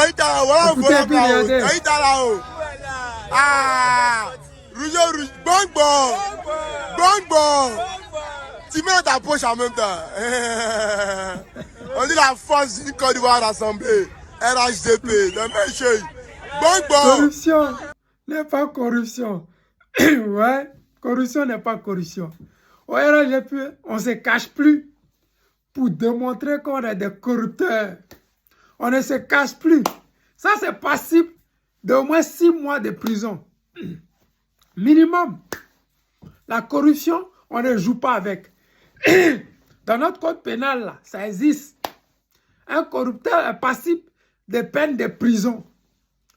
Zaïta, voilà, Zaïta là-haut. Ah, Rouge, bon, tu mets dans ta poche en même temps. On dit la force du Côte d'Ivoire rassemblée. RHDP, le même chose. Bon. Corruption n'est pas corruption. Ouais, corruption n'est pas corruption. Au RHDP, on ne se cache plus pour démontrer qu'on est des corrupteurs. On ne se cache plus. Ça, c'est passible d'au moins 6 mois de prison. Minimum. La corruption, on ne joue pas avec. Dans notre code pénal, là, ça existe. Un corrupteur est passible de peine de prison.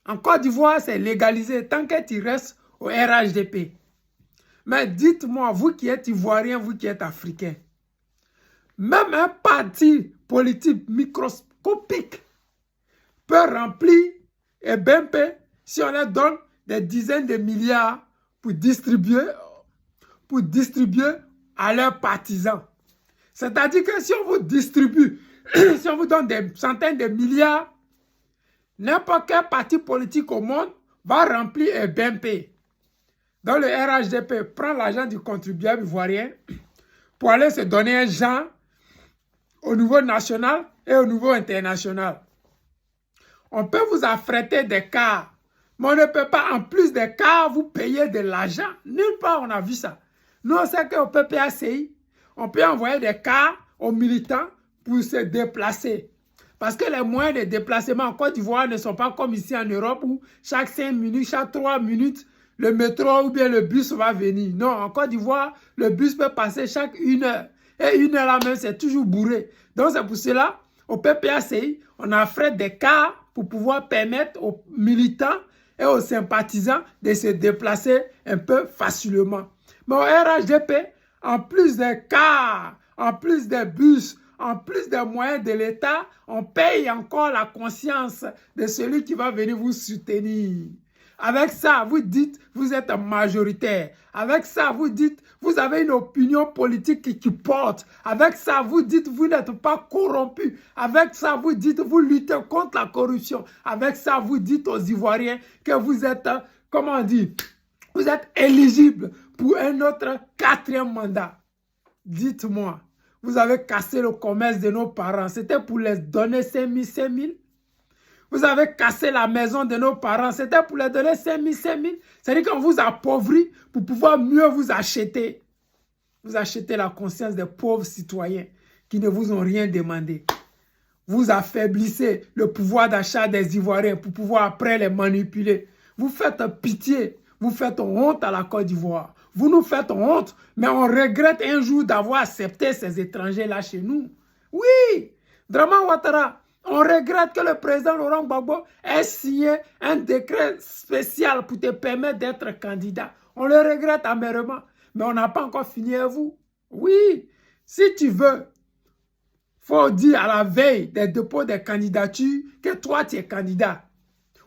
En Côte d'Ivoire, c'est légalisé tant que tu restes au RHDP. Mais dites-moi, vous qui êtes Ivoirien, vous qui êtes Africain, même un parti politique microscopique peut remplir et BNP si on leur donne des dizaines de milliards pour distribuer à leurs partisans. C'est-à-dire que si on vous distribue, si on vous donne des centaines de milliards, n'importe quel parti politique au monde va remplir un BNP. Donc le RHDP prend l'argent du contribuable ivoirien pour aller se donner un genre au niveau national et au niveau international. On peut vous affréter des cars, mais on ne peut pas, en plus des cars, vous payer de l'argent. Nulle part on a vu ça. Nous, on sait qu'au PPACI, on peut envoyer des cars aux militants pour se déplacer. Parce que les moyens de déplacement en Côte d'Ivoire ne sont pas comme ici en Europe où chaque 5 minutes, chaque 3 minutes, le métro ou bien le bus va venir. Non, en Côte d'Ivoire, le bus peut passer chaque 1 heure. Et 1 heure là même, c'est toujours bourré. Donc c'est pour cela, au PPACI, on affrète des cars pour pouvoir permettre aux militants et aux sympathisants de se déplacer un peu facilement. Mais au RHDP, en plus des cars, en plus des bus, en plus des moyens de l'État, on paye encore la conscience de celui qui va venir vous soutenir. Avec ça, vous dites, vous êtes majoritaire. Avec ça, vous dites, vous avez une opinion politique qui porte. Avec ça, vous dites, vous n'êtes pas corrompu. Avec ça, vous dites, vous luttez contre la corruption. Avec ça, vous dites aux Ivoiriens que vous êtes, comment on dit, vous êtes éligible pour un autre 4e mandat. Dites-moi, vous avez cassé le commerce de nos parents. C'était pour les donner 5 000. Vous avez cassé la maison de nos parents. C'était pour les donner 5 000. C'est-à-dire qu'on vous appauvrit pour pouvoir mieux vous acheter. Vous achetez la conscience des pauvres citoyens qui ne vous ont rien demandé. Vous affaiblissez le pouvoir d'achat des Ivoiriens pour pouvoir après les manipuler. Vous faites pitié. Vous faites honte à la Côte d'Ivoire. Vous nous faites honte, mais on regrette un jour d'avoir accepté ces étrangers-là chez nous. Oui, Draman Ouattara, on regrette que le président Laurent Gbagbo ait signé un décret spécial pour te permettre d'être candidat. On le regrette amèrement, mais on n'a pas encore fini avec vous. Oui, si tu veux, faut dire à la veille des dépôts des candidatures que toi tu es candidat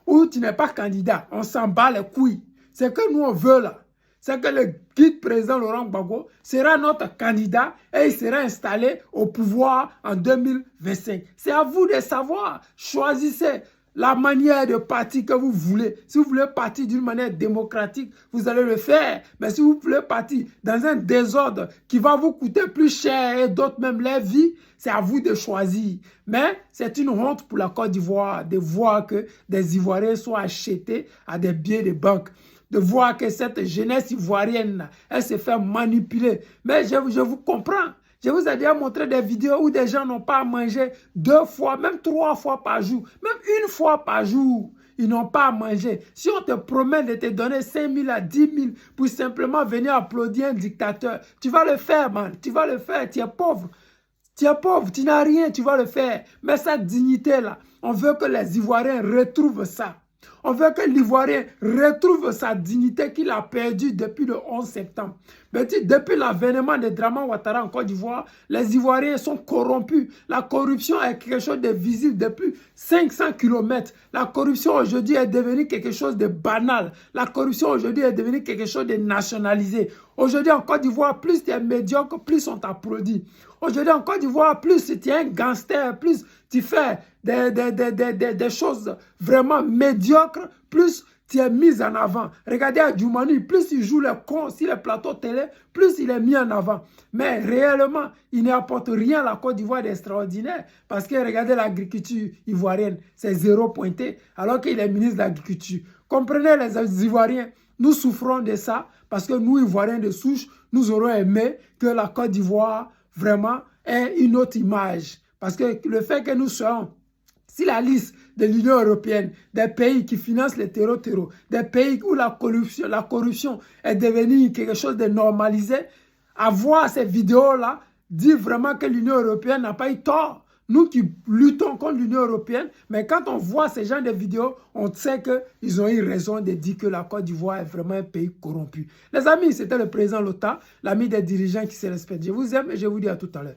ou tu n'es pas candidat. On s'en bat les couilles. C'est que nous on veut là. C'est que le guide président Laurent Gbagbo sera notre candidat et il sera installé au pouvoir en 2025. C'est à vous de savoir. Choisissez la manière de partir que vous voulez. Si vous voulez partir d'une manière démocratique, vous allez le faire. Mais si vous voulez partir dans un désordre qui va vous coûter plus cher et d'autres même leur vie, c'est à vous de choisir. Mais c'est une honte pour la Côte d'Ivoire de voir que des Ivoiriens sont achetés à des billets de banque. De voir que cette jeunesse ivoirienne, elle se fait manipuler. Mais je vous comprends. Je vous ai déjà montré des vidéos où des gens n'ont pas à manger 2 fois, même 3 fois par jour, même 1 fois par jour. Ils n'ont pas à manger. Si on te promet de te donner 5 000 à 10 000 pour simplement venir applaudir un dictateur, tu vas le faire, man. Tu vas le faire. Tu es pauvre. Tu es pauvre, tu n'as rien, tu vas le faire. Mais cette dignité-là, on veut que les Ivoiriens retrouvent ça. On veut que l'Ivoirien retrouve sa dignité qu'il a perdue depuis le 11 septembre. Mais depuis l'avènement de Draman Ouattara en Côte d'Ivoire, les Ivoiriens sont corrompus. La corruption est quelque chose de visible depuis 500 km. La corruption aujourd'hui est devenue quelque chose de banal. La corruption aujourd'hui est devenue quelque chose de nationalisé. Aujourd'hui en Côte d'Ivoire, plus tu es médiocre, plus on t'applaudit. Aujourd'hui en Côte d'Ivoire, plus tu es un gangster, plus tu fais des choses vraiment médiocres, plus tu es mis en avant. Regardez Adjoumani, plus il joue le con sur les plateaux télé, plus il est mis en avant. Mais réellement, il n'apporte rien à la Côte d'Ivoire d'extraordinaire. Parce que regardez l'agriculture ivoirienne, c'est 0 pointé, alors qu'il est ministre de l'Agriculture. Comprenez les Ivoiriens, nous souffrons de ça, parce que nous, Ivoiriens de souche, nous aurons aimé que la Côte d'Ivoire, vraiment, ait une autre image. Parce que le fait que nous soyons si la liste de l'Union européenne, des pays qui financent les terreaux, des pays où la corruption est devenue quelque chose de normalisé, à voir ces vidéos-là, dit vraiment que l'Union européenne n'a pas eu tort. Nous qui luttons contre l'Union européenne, mais quand on voit ces gens de vidéos, on sait qu'ils ont eu raison de dire que la Côte d'Ivoire est vraiment un pays corrompu. Les amis, c'était le président Lota, l'ami des dirigeants qui se respectent. Je vous aime et je vous dis à tout à l'heure.